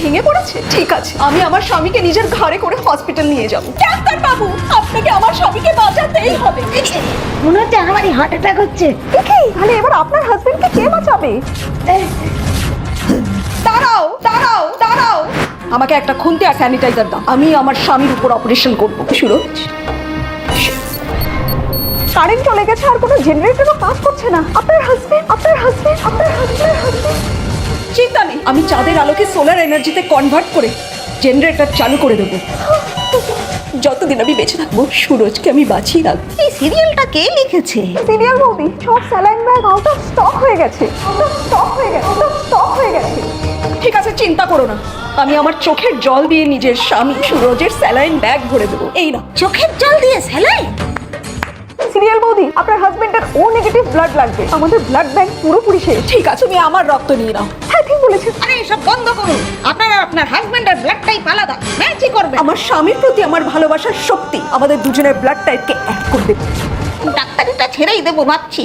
ভেঙে পড়েছে। ঠিক আছে, আমি আমার স্বামীকে নিজের ঘাড়ে করে হসপিটাল নিয়ে যাব। ডাক্তার বাবু, আপনাকে আমার স্বামীকে বাঁচাতেই হবে। মনে হচ্ছে আমারই হার্ট অ্যাটাক হচ্ছে। তাহলে এবার আপনার হাজবেন্ডকে কে বাঁচাবে? দাঁড়াও দাঁড়াও দাঁড়াও, আমাকে একটা খুন্তি আর স্যানিটাইজার দাও। আমি আমার স্বামীর উপর অপারেশন করবো। সুরজ, কারেন্ট চলে গেছে আর কোনো জেনারেটরও কাজ করছে না। আপনার হাজবেন্ড। চিন্তা নেই, আমি চাঁদের আলোকে সোলার এনার্জিতে কনভার্ট করে জেনারেটর চালু করে দেবো। যতদিন আমি বেঁচে থাকবো সুরজকে আমি বাঁচিয়ে রাখবো। এই সিরিয়ালটা কে লিখেছে? সিরিয়াল বৌদি, সব saline bag out of stock হয়ে গেছে। ঠিক আছে, চিন্তা করো না, আমি আমার চোখের জল দিয়ে নিজের স্বামী সুরজের স্যালাইন ব্যাগ ভরে দেবো। এই না, চোখের জল দিয়ে স্যালাইন? সিরিয়াল বৌদি, আপনার হাজবেন্ডের ও নেগেটিভ ব্লাড লাগবে। আমাদের ব্লাড ব্যাংক পুরোপুরি শেষ। ঠিক আছে, তুমি আমার রক্ত নিয়ে নাও। হ্যাঁ, ঠিক বলেছেন। আরে এসব বন্ধ করুন। আপনার আর আপনার হাজবেন্ডের ব্লাডটাই আলাদা। ম্যাচই করবে। আমার স্বামীর প্রতি আমার ভালোবাসার শক্তি আমাদের দুজনের ব্লাড টাইপকে এক করে দেবে। ডাক্তারিটা ছেড়েই দেবো ভাবছি।